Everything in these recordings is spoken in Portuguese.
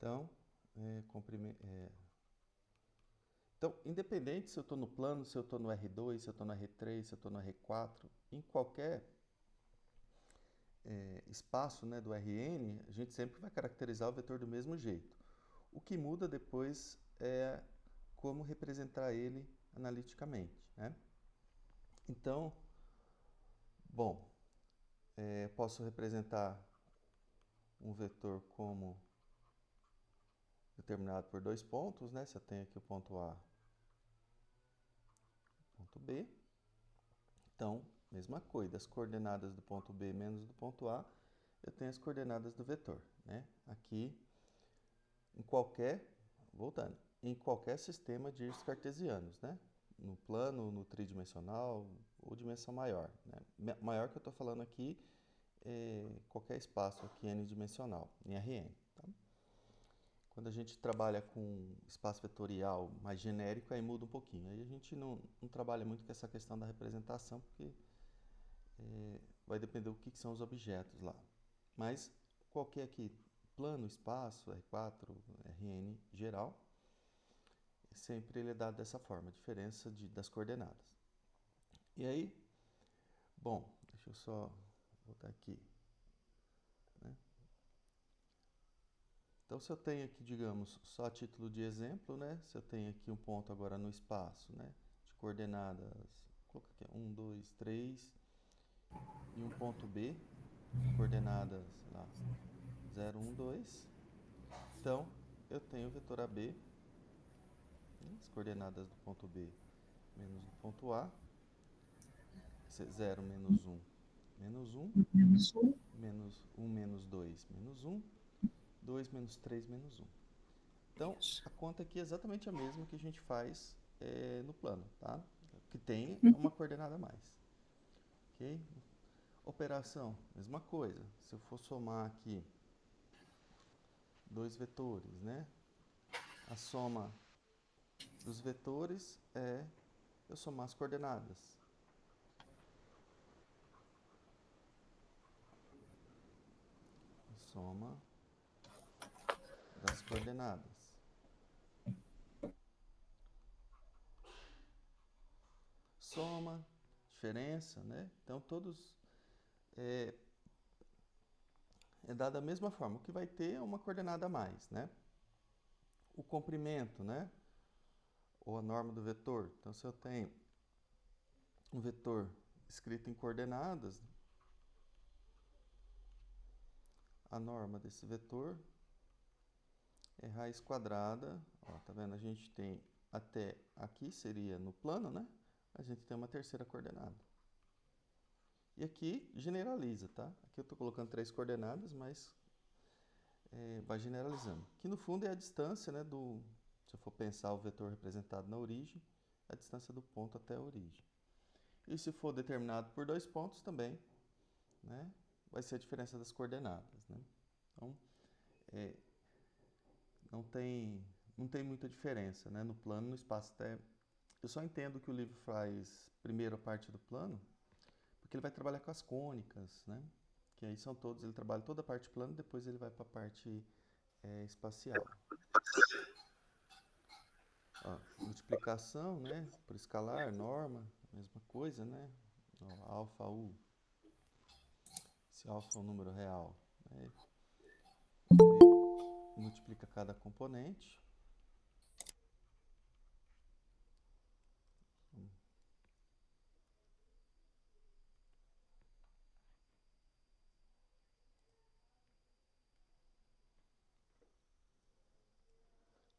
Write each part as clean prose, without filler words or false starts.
Então, então, independente se eu estou no plano, se eu estou no R2, se eu estou no R3, se eu estou no R4, em qualquer espaço, né, do Rn, a gente sempre vai caracterizar o vetor do mesmo jeito. O que muda depois é como representar ele analiticamente, né? Então, bom, posso representar um vetor como determinado por dois pontos, né? Se eu tenho aqui o ponto A e o ponto B. Então, mesma coisa, as coordenadas do ponto B menos do ponto A, eu tenho as coordenadas do vetor, né? Aqui, voltando, em qualquer sistema de eixos cartesianos, né? No plano, no tridimensional ou dimensão maior, né? Maior que eu estou falando aqui é qualquer espaço aqui n-dimensional, em Rn. Tá? Quando a gente trabalha com espaço vetorial mais genérico, aí muda um pouquinho. Aí a gente não trabalha muito com essa questão da representação, porque vai depender do que são os objetos lá. Mas qualquer aqui, plano, espaço, R4, Rn geral, sempre ele é dado dessa forma, a diferença das coordenadas. E aí, bom, deixa eu só voltar aqui. Né? Então, se eu tenho aqui, digamos, só a título de exemplo, né? Se eu tenho aqui um ponto agora no espaço, né? De coordenadas, vou colocar aqui 1, 2, 3, e um ponto B, de coordenadas, sei lá, 0, 1, 2. Então, eu tenho o vetor AB, né? As coordenadas do ponto B menos do ponto A, 0 menos 1, menos 1, menos 1 menos 2, menos 1, 2 menos 3, menos 1. Então, a conta aqui é exatamente a mesma que a gente faz no plano, tá? Que tem uma coordenada a mais. Ok? Operação, mesma coisa. Se eu for somar aqui dois vetores, né? A soma dos vetores é eu somar as coordenadas. A soma das coordenadas. Soma, diferença, né? Então, todos é dado da mesma forma. O que vai ter é uma coordenada a mais, né? O comprimento, né? Ou a norma do vetor. Então, se eu tenho um vetor escrito em coordenadas, a norma desse vetor é raiz quadrada. Ó, tá vendo? A gente tem até aqui, seria no plano, né? A gente tem uma terceira coordenada. E aqui generaliza, tá? Aqui eu estou colocando 3 coordenadas, mas vai generalizando. Que no fundo é a distância, né, se eu for pensar o vetor representado na origem, a distância do ponto até a origem. E se for determinado por dois pontos também, né, vai ser a diferença das coordenadas. Né? Então, não tem muita diferença, né, no plano, no espaço. Até, eu só entendo que o livro faz primeiro a parte do plano, porque ele vai trabalhar com as cônicas, né? Que aí são todos, ele trabalha toda a parte plano, depois ele vai para a parte espacial. Ó, multiplicação, né? Por escalar, norma, mesma coisa, né? Ó, alfa U. Esse alfa é um número real. Né? Ele multiplica cada componente.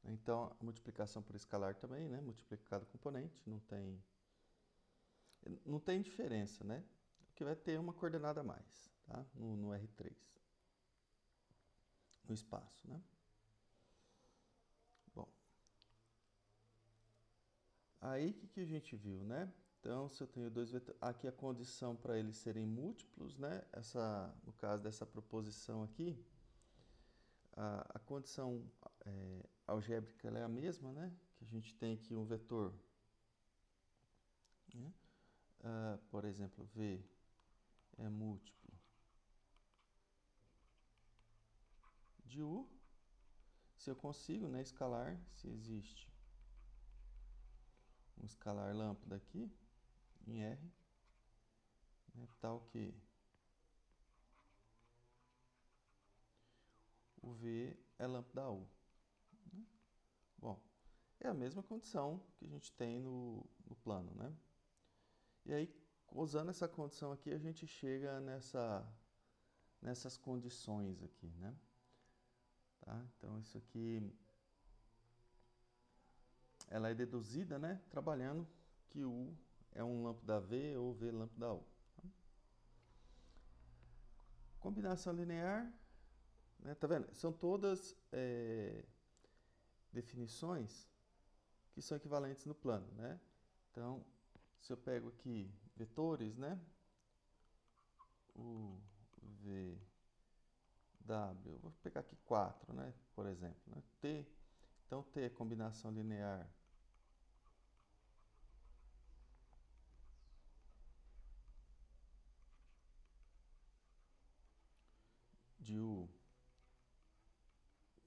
Então, a multiplicação por escalar também, né? Multiplica cada componente, não tem diferença, né? O que vai ter é uma coordenada a mais, tá? No R3, no espaço, né? Bom, aí o que a gente viu, né? Então, se eu tenho dois vetores, aqui a condição para eles serem múltiplos, né? No caso dessa proposição aqui, a condição algébrica ela é a mesma, né? Que a gente tem aqui um vetor, né? Por exemplo, V é múltiplo de U. se eu consigo, né, escalar, se existe um escalar lambda aqui, em R, né, tal que o V é lambda U. Bom, é a mesma condição que a gente tem no plano, né? E aí, usando essa condição aqui, a gente chega nessas condições aqui, né? Tá? Então, isso aqui, ela é deduzida, né? Trabalhando que U é um lambda V ou V lambda U. Combinação linear, né? Tá vendo? São todas definições que são equivalentes no plano, né? Então, se eu pego aqui vetores, né? O V W, vou pegar aqui 4, né? Por exemplo, né? T, então T é combinação linear de U,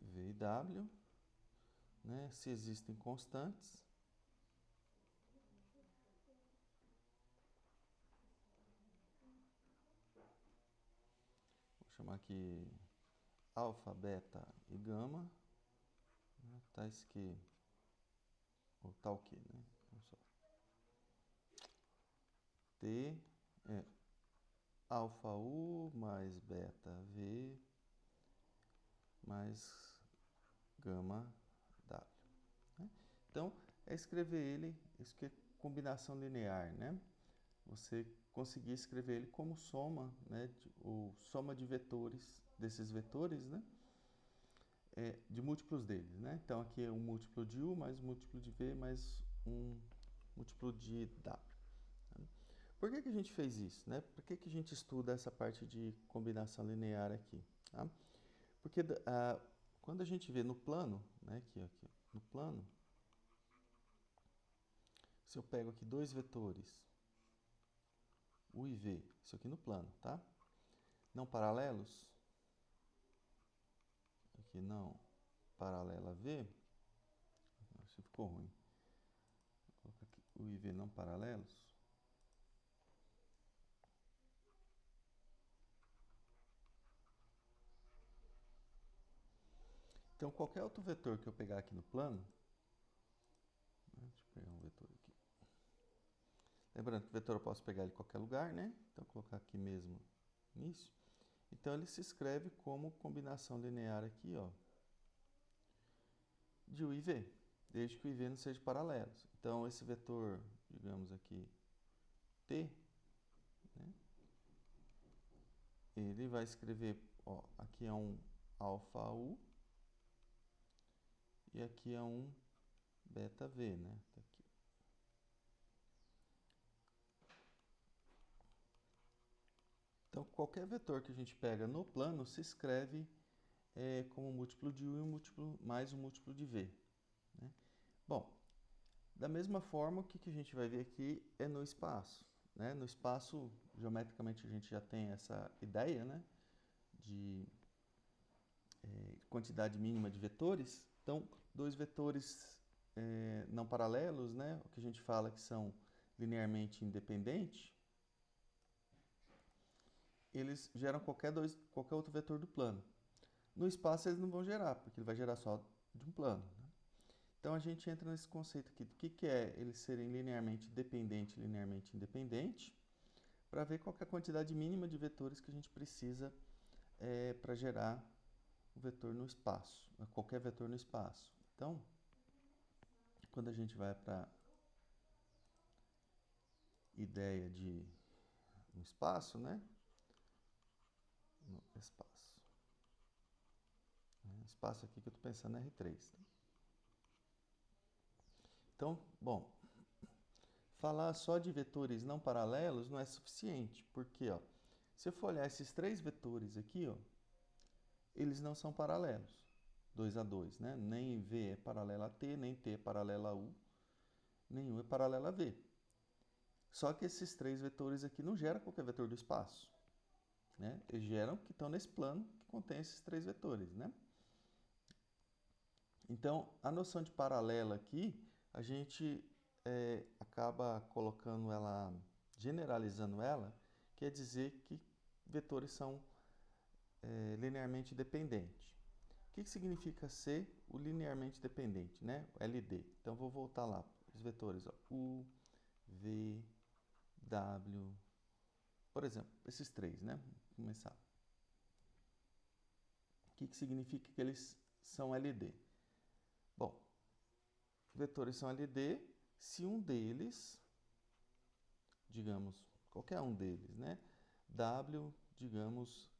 V e W, né? Se existem constantes. Vou chamar aqui alfa, beta e gama, né? Tais que, ou tal que, né? T é alfa U mais beta V mais gama W. Né? Então, é escrever ele, isso que é combinação linear, né? Você conseguir escrever ele como soma, né? Ou soma de vetores, desses vetores, né? De múltiplos deles, né? Então, aqui é um múltiplo de U mais um múltiplo de V mais um múltiplo de W. Por que a gente fez isso, né? Por que a gente estuda essa parte de combinação linear aqui? Tá? Porque quando a gente vê no plano, né? Aqui, no plano, se eu pego aqui dois vetores, U e V, isso aqui no plano, tá? Não paralelos, aqui não paralela a V, isso ficou ruim. Vou colocar aqui U e V não paralelos. Então, qualquer outro vetor que eu pegar aqui no plano, né, deixa eu pegar um vetor aqui. Lembrando que o vetor eu posso pegar ele em qualquer lugar, né? Então, vou colocar aqui mesmo nisso. Então, ele se escreve como combinação linear aqui, ó, de U e V, desde que o I e V não sejam paralelos. Então, esse vetor, digamos aqui, T, né, ele vai escrever, ó, aqui é um alfa U e aqui é um beta V, né? Tá aqui. Então, qualquer vetor que a gente pega no plano se escreve como múltiplo de U e um múltiplo, mais um múltiplo de V. Né? Bom, da mesma forma, o que a gente vai ver aqui é no espaço. Né? No espaço, geometricamente, a gente já tem essa ideia, né, de quantidade mínima de vetores. Então, dois vetores não paralelos, né, o que a gente fala que são linearmente independentes, eles geram qualquer outro vetor do plano. No espaço eles não vão gerar, porque ele vai gerar só de um plano. Né? Então a gente entra nesse conceito aqui do que é eles serem linearmente dependente e linearmente independente, para ver qual é a quantidade mínima de vetores que a gente precisa para gerar o vetor no espaço, qualquer vetor no espaço. Então, quando a gente vai para ideia de um espaço, né? No espaço. Espaço aqui que eu estou pensando é R3. Tá? Então, bom, falar só de vetores não paralelos não é suficiente, porque ó, se eu for olhar esses três vetores aqui, ó, eles não são paralelos, 2 a 2, né? Nem V é paralela a T, nem T é paralela a U, nem U é paralela a V. Só que esses três vetores aqui não geram qualquer vetor do espaço. Né? Eles geram que estão nesse plano que contém esses três vetores. Né? Então, a noção de paralela aqui, a gente acaba colocando ela, generalizando ela, quer dizer que vetores são linearmente dependentes. O que significa ser o linearmente dependente, né? O LD. Então, vou voltar lá, os vetores, ó, U, V, W, por exemplo, esses três, né? Vamos começar. O que significa que eles são LD? Bom, vetores são LD se um deles, digamos, qualquer um deles, né? W, digamos,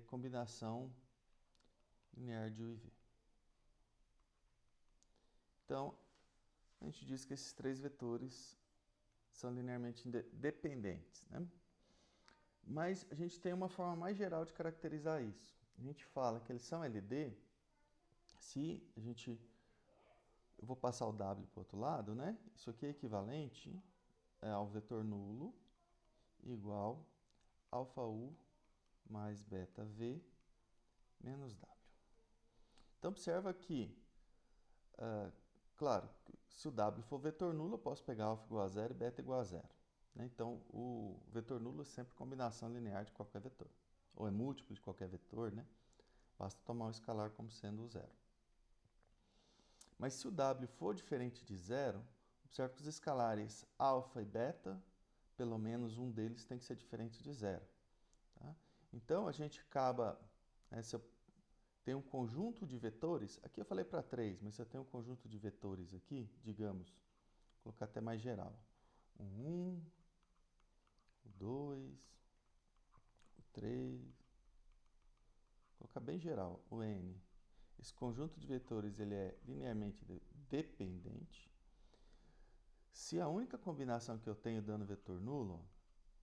combinação linear de U e V. Então, a gente diz que esses três vetores são linearmente dependentes, né? Mas a gente tem uma forma mais geral de caracterizar isso. A gente fala que eles são LD se a gente... Eu vou passar o W para o outro lado, né? Isso aqui é equivalente ao vetor nulo igual alfa U mais beta V menos W. Então, observa que, claro, se o W for vetor nulo, eu posso pegar alfa igual a zero e beta igual a zero. Né? Então, o vetor nulo é sempre combinação linear de qualquer vetor. Ou é múltiplo de qualquer vetor, né? Basta tomar o escalar como sendo o zero. Mas se o W for diferente de zero, observe que os escalares alfa e beta, pelo menos um deles tem que ser diferente de zero. Tá? Então, a gente acaba... se eu tenho um conjunto de vetores, aqui eu falei para 3, mas se eu tenho um conjunto de vetores aqui, digamos, vou colocar até mais geral. O 1, o 2, o 3, vou colocar bem geral, o N. Esse conjunto de vetores ele é linearmente dependente. Se a única combinação que eu tenho dando vetor nulo,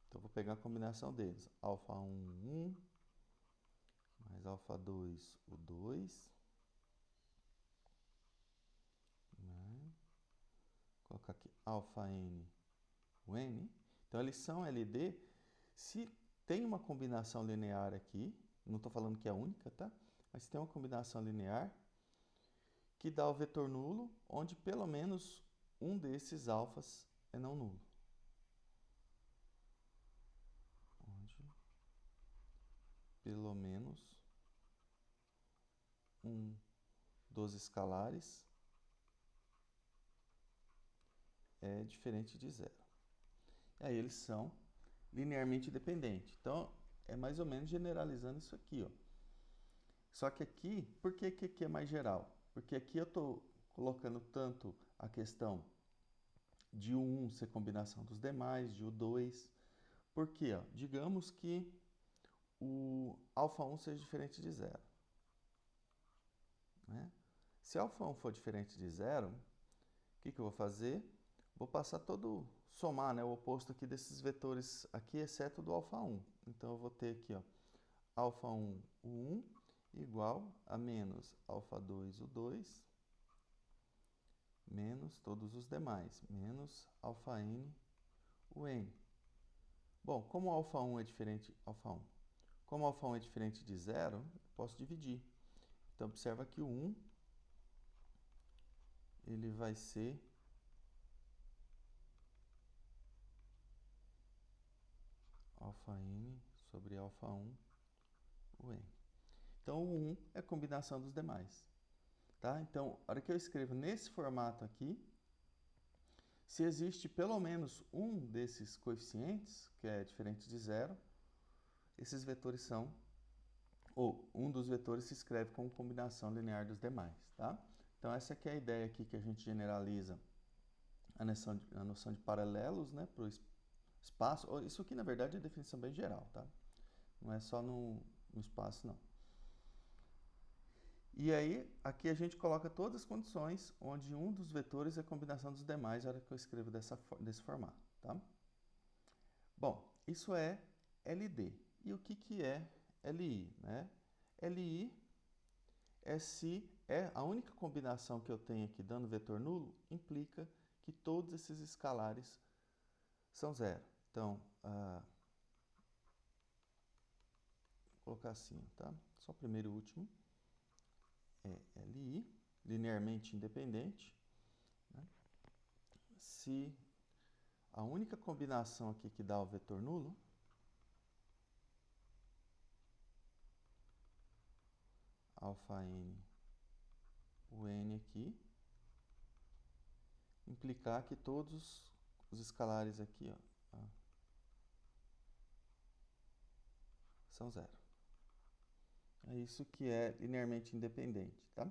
então eu vou pegar a combinação deles. Alfa 1, 1, mais alfa 2, o 2. Né? Vou colocar aqui alfa N, o N. Então, eles são LD se tem uma combinação linear aqui, não estou falando que é única, tá? Mas se tem uma combinação linear que dá o vetor nulo, onde pelo menos um desses alfas é não nulo. Onde pelo menos um dos escalares é diferente de zero. E aí eles são linearmente dependentes. Então, é mais ou menos generalizando isso aqui, ó. Só que aqui, por que aqui é mais geral? Porque aqui eu estou colocando tanto a questão de U1 ser combinação dos demais, de U2. Por quê? Ó? Digamos que o alfa 1 seja diferente de zero. Né? Se alfa 1 for diferente de zero, o que eu vou fazer? Vou passar todo, somar, né, o oposto aqui desses vetores aqui, exceto do alfa 1. Então, eu vou ter aqui, ó, alfa 1, o 1, igual a menos alfa 2, o 2, menos todos os demais, menos alfa n, o n. Bom, como alfa 1 é diferente, como alfa 1 é diferente de zero, posso dividir. Então, observa que o 1, ele vai ser alfa n sobre alfa 1, o n. Então, o 1 é a combinação dos demais. Tá? Então, a hora que eu escrevo nesse formato aqui, se existe pelo menos um desses coeficientes, que é diferente de zero, esses vetores são, ou um dos vetores se escreve como combinação linear dos demais. Tá? Então, essa aqui é a ideia aqui que a gente generaliza a noção de paralelos, né, para o espaço. Isso aqui, na verdade, é definição bem geral. Tá? Não é só no espaço, não. E aí, aqui a gente coloca todas as condições onde um dos vetores é a combinação dos demais, na hora que eu escrevo desse formato, tá? Bom, isso é LD. E o que é LI, né? LI é se a única combinação que eu tenho aqui dando vetor nulo implica que todos esses escalares são zero. Então, vou colocar assim, tá? Só o primeiro e o último. É LI, linearmente independente, né? Se a única combinação aqui que dá o vetor nulo alfa n, o n aqui, implicar que todos os escalares aqui, ó, são zero. É isso que é linearmente independente, tá?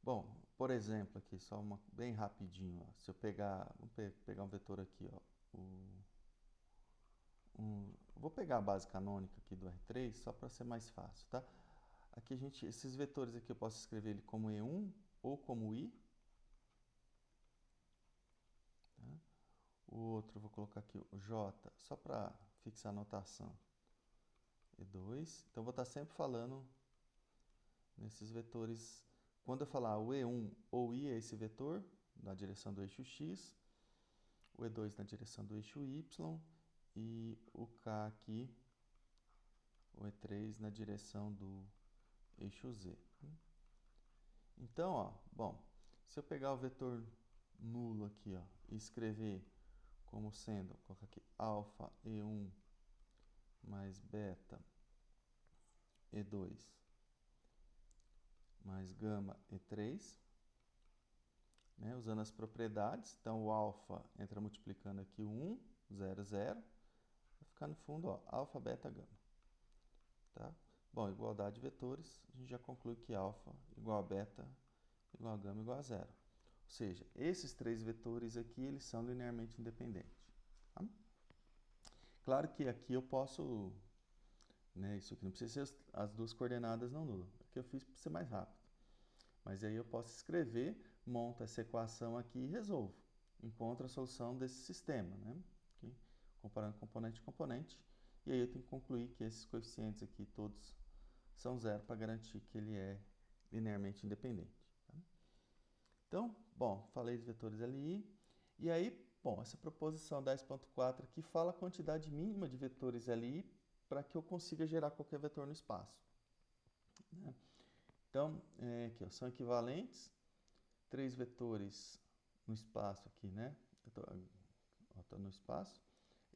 Bom, por exemplo, aqui, só uma bem rapidinho, ó, se eu pegar, pegar um vetor aqui, ó, vou pegar a base canônica aqui do R3 só para ser mais fácil, tá? Aqui esses vetores aqui eu posso escrever ele como E1 ou como I. Tá? O outro eu vou colocar aqui o J, só para fixar a notação. E2. Então, eu vou estar sempre falando nesses vetores. Quando eu falar o E1 ou I é esse vetor, na direção do eixo X, o E2 na direção do eixo Y, e o K aqui, o E3 na direção do eixo Z. Então, ó, bom, se eu pegar o vetor nulo aqui, ó, e escrever como sendo, vou colocar aqui, alfa E1 mais beta E2 mais gama E3, né, usando as propriedades. Então, o alfa entra multiplicando aqui o 1, 0, 0. Vai ficar no fundo, ó, alfa, beta, gama. Tá? Bom, igualdade de vetores, a gente já conclui que alfa igual a beta igual a gama igual a 0. Ou seja, esses três vetores aqui, eles são linearmente independentes. Tá? Claro que aqui eu posso, né, isso aqui não precisa ser as duas coordenadas não nulas. Aqui eu fiz para ser mais rápido. Mas aí eu posso escrever, monto essa equação aqui e resolvo. Encontro a solução desse sistema, né? Aqui, comparando componente a componente. E aí eu tenho que concluir que esses coeficientes aqui todos são zero para garantir que ele é linearmente independente. Tá? Então, bom, falei de vetores LI. E aí, bom, essa proposição 10.4 aqui fala a quantidade mínima de vetores LI para que eu consiga gerar qualquer vetor no espaço. Né? Então, aqui, ó, são equivalentes, três vetores no espaço aqui, né? Estou no espaço.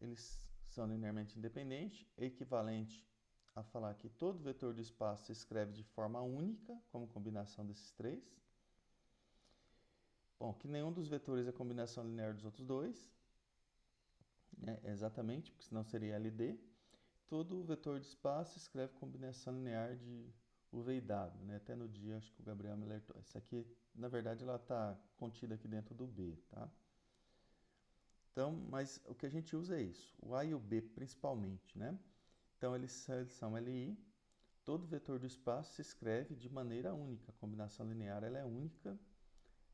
Eles são linearmente independentes, é equivalente a falar que todo vetor do espaço se escreve de forma única, como combinação desses três. Bom, que nenhum dos vetores é combinação linear dos outros dois, né? Exatamente, porque senão seria LD. Todo vetor de espaço se escreve combinação linear de U, V e W, né? Até no dia, acho que o Gabriel me alertou. Essa aqui, na verdade, ela está contida aqui dentro do B, tá? Então, mas o que a gente usa é isso, o A e o B principalmente, né? Então, eles são LI. Todo vetor do espaço se escreve de maneira única. A combinação linear ela é única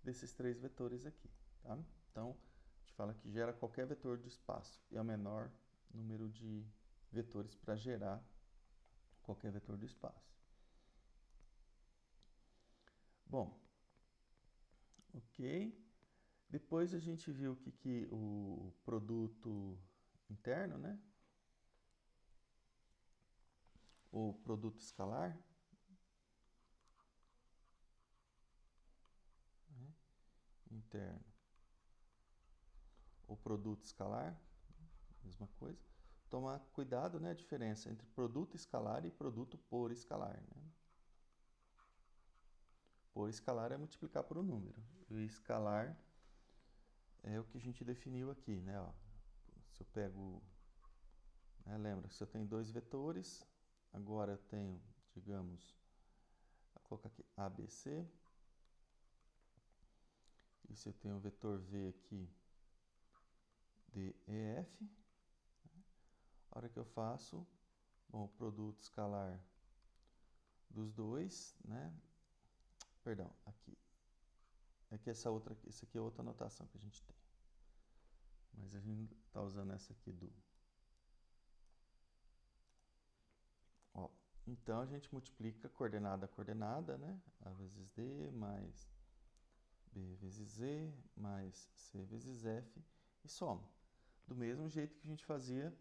desses três vetores aqui, tá? Então, a gente fala que gera qualquer vetor do espaço e é o menor número de vetores para gerar qualquer vetor do espaço. Bom, ok. Depois a gente viu que o produto interno, né? O produto escalar, né? Interno. O produto escalar, mesma coisa. Tomar cuidado, né? A diferença entre produto escalar e produto por escalar, né? Por escalar é multiplicar por um número. E escalar é o que a gente definiu aqui, né? Ó, se eu pego, né, lembra, se eu tenho dois vetores, agora eu tenho, digamos, vou colocar aqui ABC, e se eu tenho o vetor V aqui, DEF, a hora que eu faço, bom, o produto escalar dos dois, né? Perdão, aqui. É que essa aqui é outra notação que a gente tem. Mas a gente está usando essa aqui do... Ó, então, a gente multiplica coordenada a coordenada, né? A vezes D mais B vezes Z mais C vezes F e soma. Do mesmo jeito que a gente fazia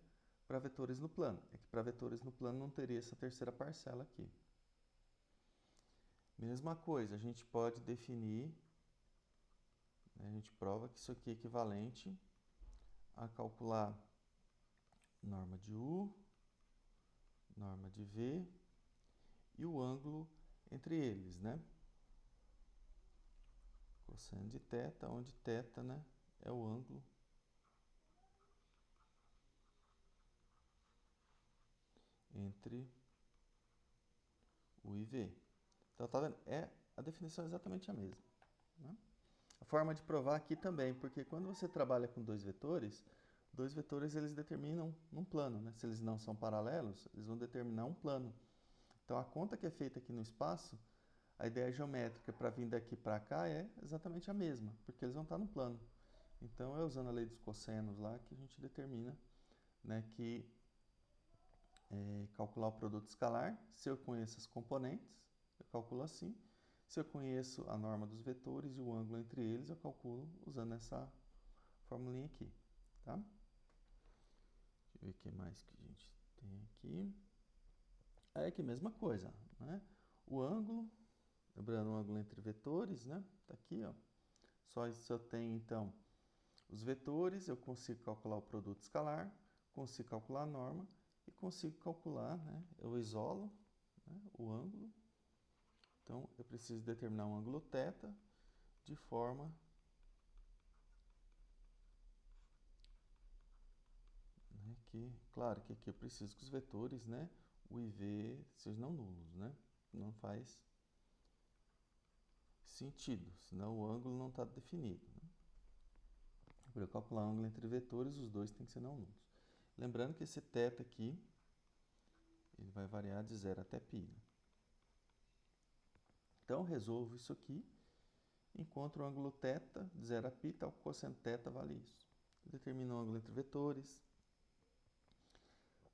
para vetores no plano. É que para vetores no plano não teria essa terceira parcela aqui. Mesma coisa, a gente pode definir, né, a gente prova que isso aqui é equivalente a calcular norma de U, norma de V e o ângulo entre eles, né? Cosseno de θ, onde θ, né, é o ângulo entre U e V. Então, tá vendo? A definição é exatamente a mesma, né? A forma de provar aqui também, porque quando você trabalha com dois vetores eles determinam um plano, né? Se eles não são paralelos, eles vão determinar um plano. Então, a conta que é feita aqui no espaço, a ideia geométrica para vir daqui para cá é exatamente a mesma, porque eles vão estar no plano. Então, é usando a lei dos cossenos lá que a gente determina, né, que calcular o produto escalar, se eu conheço as componentes, eu calculo assim. Se eu conheço a norma dos vetores e o ângulo entre eles, eu calculo usando essa formulinha aqui, tá? Deixa eu ver o que mais que a gente tem aqui. Aí aqui, mesma coisa, né? O ângulo, lembrando o ângulo entre vetores, né? Tá aqui, ó. Só se eu tenho, então, os vetores, eu consigo calcular o produto escalar, consigo calcular a norma e consigo calcular, né? Eu isolo, né, o ângulo. Então, eu preciso determinar um ângulo θ de forma, né, que, claro que aqui eu preciso que os vetores, né, U e V sejam não nulos, né? Não faz sentido, senão o ângulo não está definido, né? Para eu calcular o ângulo entre vetores, os dois têm que ser não nulos. Lembrando que esse θ aqui, ele vai variar de 0 até π, né? Então, resolvo isso aqui, encontro o ângulo θ de 0 a π, tal cosseno θ vale isso. Determino o ângulo entre vetores.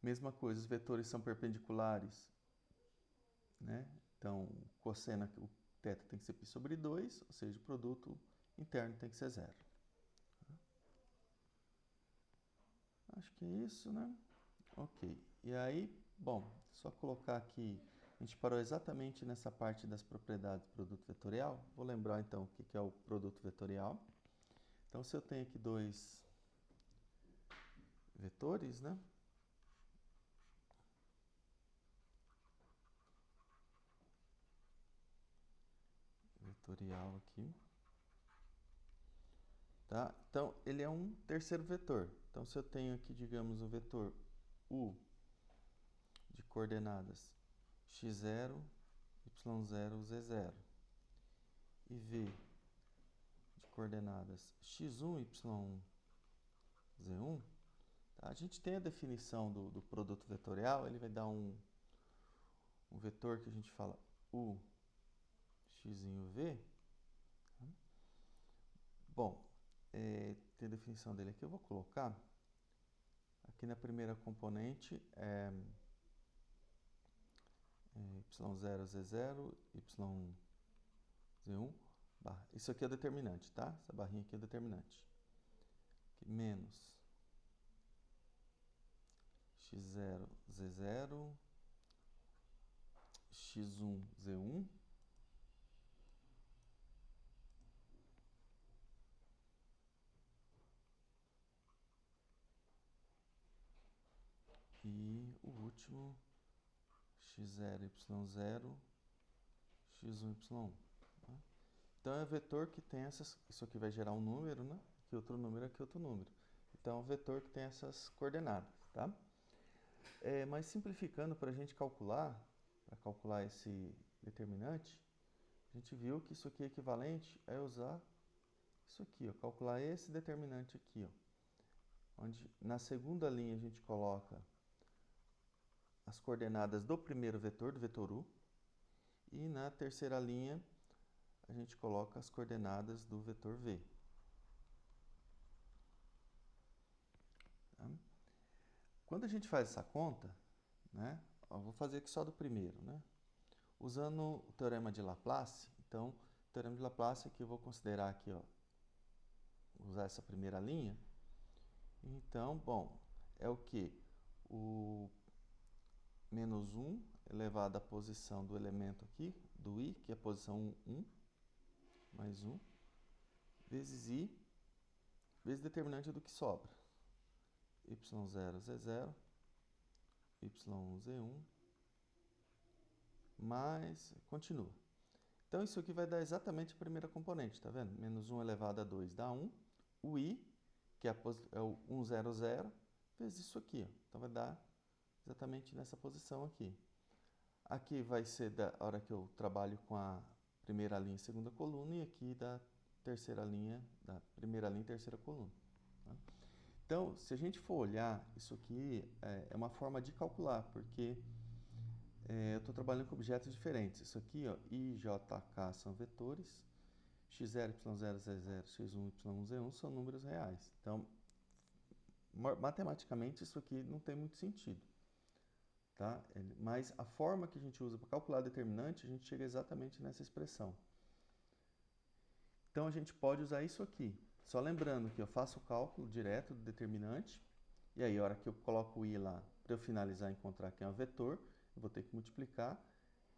Mesma coisa, os vetores são perpendiculares, né? Então, o cosseno, o θ tem que ser π sobre 2, ou seja, o produto interno tem que ser zero. Acho que é isso, né? Ok. E aí, bom, só colocar aqui, a gente parou exatamente nessa parte das propriedades do produto vetorial. Vou lembrar então o que é o produto vetorial. Então, se eu tenho aqui dois vetores, né? Vetorial aqui. Tá? Então, ele é um terceiro vetor. Então, se eu tenho aqui, digamos, o vetor U de coordenadas x0, y0, z0 e V de coordenadas x1, y1, z1, tá? A gente tem a definição do produto vetorial, ele vai dar um vetor que a gente fala U x v. Tá? Bom, tem a definição dele aqui, eu vou colocar. Aqui na primeira componente é y0, z0, y1, z1, barra. Isso aqui é o determinante, tá? Essa barrinha aqui é o determinante. Aqui, menos x0, z0, x1, z1, e o último x0, y0, x1, y1. Tá? Então é um vetor que tem essas. Isso aqui vai gerar um número, né? Aqui outro número, aqui outro número. Então é um vetor que tem essas coordenadas, tá? Mas simplificando para a gente calcular, para calcular esse determinante, a gente viu que isso aqui é equivalente a usar isso aqui, ó, calcular esse determinante aqui, ó, onde na segunda linha a gente coloca as coordenadas do primeiro vetor, do vetor U, e na terceira linha a gente coloca as coordenadas do vetor V. Tá? Quando a gente faz essa conta, né, ó, vou fazer aqui só do primeiro, né, usando o teorema de Laplace. Então, o teorema de Laplace aqui eu vou considerar aqui, ó, usar essa primeira linha. Então, bom, é o que? O menos 1 elevado à posição do elemento aqui, do i, que é a posição 1, mais 1, vezes i, vezes determinante do que sobra. y0, z0, y1, z1, mais... continua. Então, isso aqui vai dar exatamente a primeira componente, tá vendo? Menos 1 elevado a 2 dá 1. O i, que é o 1, 0, 0, vezes isso aqui, ó. Então, vai dar exatamente nessa posição aqui. Aqui vai ser da hora que eu trabalho com a primeira linha e segunda coluna, e aqui da terceira linha, da primeira linha e terceira coluna. Tá? Então, se a gente for olhar, isso aqui é uma forma de calcular, porque eu estou trabalhando com objetos diferentes. Isso aqui, ó, I, J, K são vetores, x0, y0, z0, x1, y1, z1 são números reais. Então, matematicamente, isso aqui não tem muito sentido. Tá? Mas a forma que a gente usa para calcular determinante, a gente chega exatamente nessa expressão. Então, a gente pode usar isso aqui. Só lembrando que eu faço o cálculo direto do determinante, e aí, a hora que eu coloco o i lá, para eu finalizar e encontrar que é um vetor, eu vou ter que multiplicar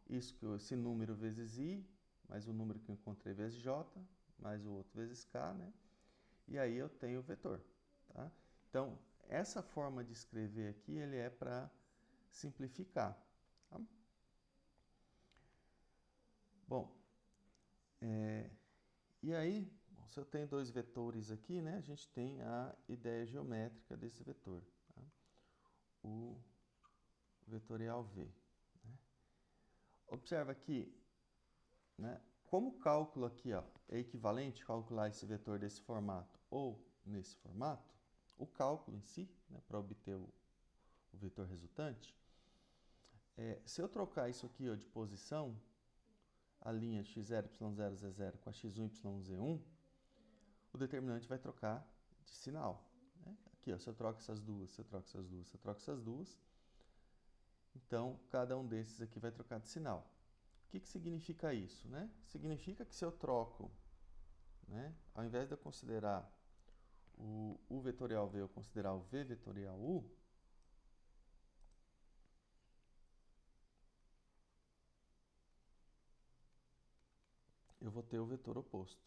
esse número vezes i, mais o número que eu encontrei vezes j, mais o outro vezes k, né? E aí eu tenho o vetor. Tá? Então, essa forma de escrever aqui, ele é para simplificar. Tá? Bom, e aí, se eu tenho dois vetores aqui, né, a gente tem a ideia geométrica desse vetor. Tá? O vetorial V. Né? Observa que, né, como o cálculo aqui ó, é equivalente calcular esse vetor desse formato ou nesse formato, o cálculo em si, né, para obter o vetor resultante, se eu trocar isso aqui ó, de posição, a linha x0, y0, z0 com a x1, y1, z1, o determinante vai trocar de sinal. Né? Aqui, ó, se eu troco essas duas, se eu troco essas duas, se eu troco essas duas, então cada um desses aqui vai trocar de sinal. O que significa isso? Né? Significa que se eu troco, né, ao invés de eu considerar o U vetorial V, eu considerar o V vetorial U, eu vou ter o vetor oposto.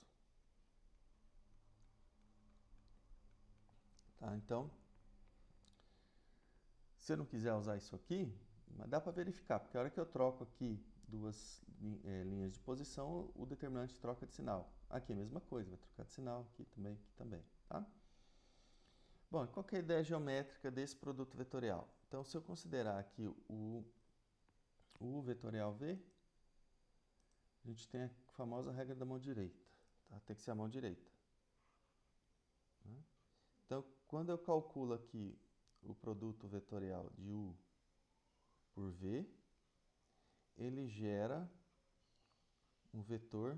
Tá? Então, se eu não quiser usar isso aqui, mas dá para verificar, porque a hora que eu troco aqui duas linhas de posição, o determinante troca de sinal. Aqui é a mesma coisa, vai trocar de sinal, aqui também. Tá? Bom, qual que é a ideia geométrica desse produto vetorial? Então, se eu considerar aqui o U vetorial V, a gente tem a famosa regra da mão direita. Tá? Tem que ser a mão direita. Né? Então, quando eu calculo aqui o produto vetorial de U por V, ele gera um vetor.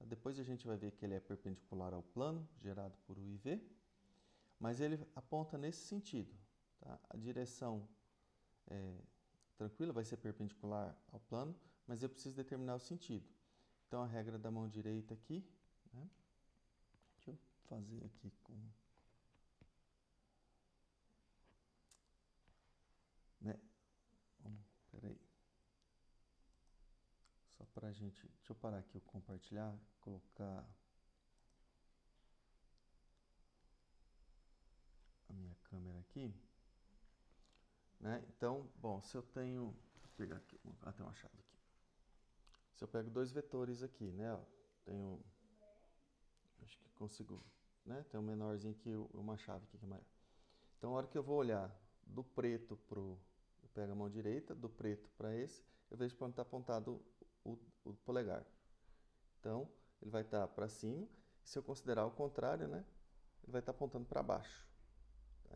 Depois a gente vai ver que ele é perpendicular ao plano, gerado por U e V, mas ele aponta nesse sentido. Tá? A direção tranquila vai ser perpendicular ao plano, mas eu preciso determinar o sentido. Então, a regra da mão direita aqui, né? Deixa eu fazer aqui com... Né? Peraí. Só para a gente... Deixa eu parar aqui o compartilhar, colocar a minha câmera aqui. Né? Então, bom, se eu tenho... Vou pegar aqui, tem uma chave aqui. Se eu pego dois vetores aqui, né? Ó, tenho... Acho que consigo... Né? Tem um menorzinho aqui, uma chave aqui que é maior. Então, a hora que eu vou olhar do preto pro... Eu pego a mão direita, do preto para esse, eu vejo para onde está apontado o polegar. Então, ele vai estar para cima. Se eu considerar o contrário, né? Ele vai estar apontando para baixo.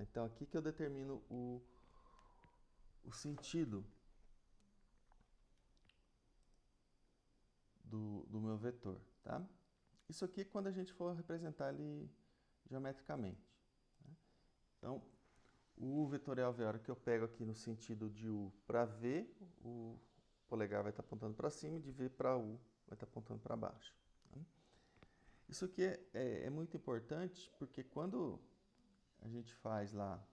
Então, aqui que eu determino o sentido do meu vetor, tá? Isso aqui é quando a gente for representar ele geometricamente. Né? Então, o U vetorial V, a hora que eu pego aqui no sentido de U para V, o polegar vai estar apontando para cima, e de V para U vai estar apontando para baixo. Tá? Isso aqui é muito importante, porque quando a gente faz lá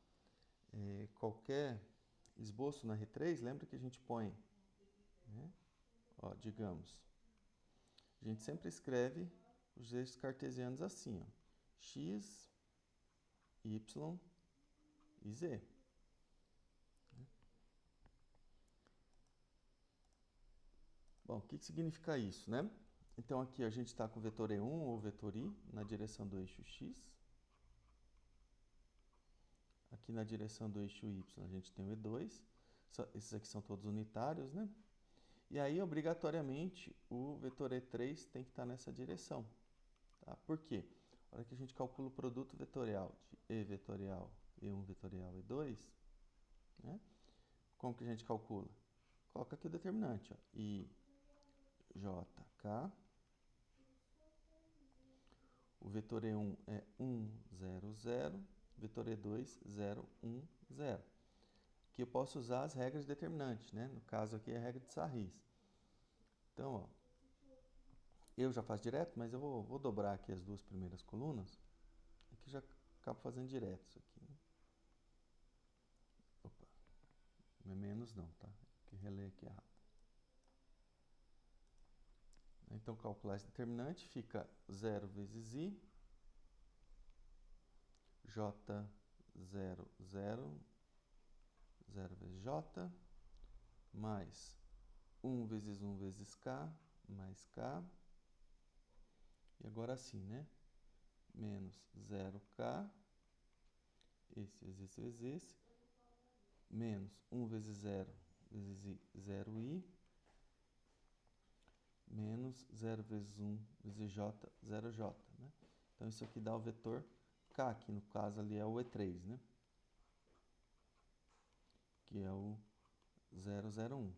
qualquer esboço na R3, lembra que a gente põe, né? Ó, digamos, a gente sempre escreve os eixos cartesianos assim, ó, x, y e z. Bom, o que significa isso, né? Então aqui a gente está com o vetor E1 ou vetor I na direção do eixo x. Aqui na direção do eixo y a gente tem o E2. Esses aqui são todos unitários, né? E aí, obrigatoriamente, o vetor E3 tem que estar nessa direção. Tá? Por quê? Na hora que a gente calcula o produto vetorial de E vetorial, E1 vetorial, E2, né? Como que a gente calcula? Coloca aqui o determinante, ó, I, J, K. O vetor E1 é 1, 0, 0. Vetor E2, 0, 1, 0. Aqui eu posso usar as regras determinantes, né? No caso aqui é a regra de Sarris. Então, ó, eu já faço direto, mas eu vou dobrar aqui as duas primeiras colunas. Aqui já acabo fazendo direto isso aqui, né? Opa, não é menos não, tá? Que relei aqui errado. Então, calcular esse determinante fica 0 vezes I, J, 0, 0, 0 vezes J, mais 1 vezes 1 vezes K, mais K. E agora sim, né? Menos 0K, esse vezes esse vezes esse, menos 1 vezes 0 vezes I, 0I, menos 0 vezes 1 vezes J, 0J, né? Então, isso aqui dá o vetor K, que no caso ali é o E3, né? Que é o 001.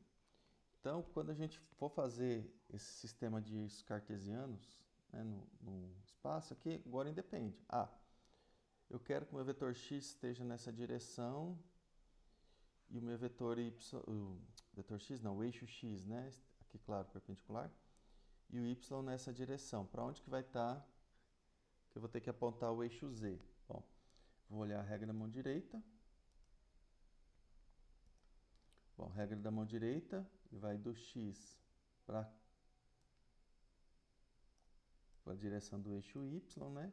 Então, quando a gente for fazer esse sistema de eixos cartesianos, né, no espaço aqui, agora independe. Ah, eu quero que o meu vetor x esteja nessa direção e o meu vetor y, o vetor x não, o eixo x, né, aqui claro, perpendicular, e o y nessa direção. Para onde que vai estar? Que eu vou ter que apontar o eixo z. Bom, vou olhar a regra da mão direita. Bom, regra da mão direita vai do x para a direção do eixo y, né?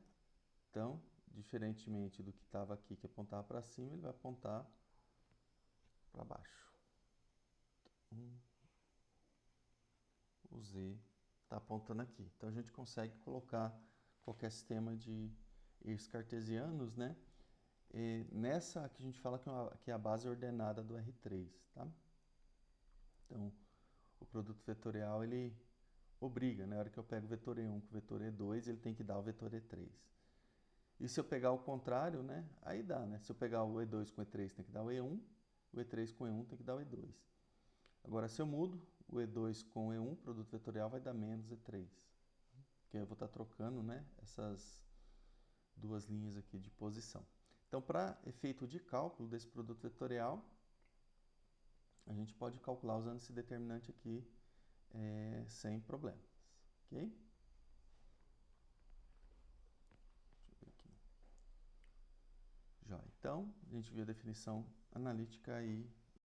Então, diferentemente do que estava aqui, que apontava para cima, ele vai apontar para baixo. O z está apontando aqui. Então, a gente consegue colocar qualquer sistema de eixos cartesianos, né? E nessa aqui a gente fala que é a base ordenada do R3, tá? Então, o produto vetorial, ele obriga, né? Na hora que eu pego o vetor E1 com o vetor E2, ele tem que dar o vetor E3. E se eu pegar o contrário, né? Aí dá, né? Se eu pegar o E2 com o E3, tem que dar o E1. O E3 com o E1 tem que dar o E2. Agora, se eu mudo o E2 com o E1, o produto vetorial vai dar menos E3. Que aí eu vou estar trocando, né? Essas duas linhas aqui de posição. Então, para efeito de cálculo desse produto vetorial, a gente pode calcular usando esse determinante aqui sem problemas, ok? Deixa eu ver aqui. Já, então, a gente viu a definição analítica e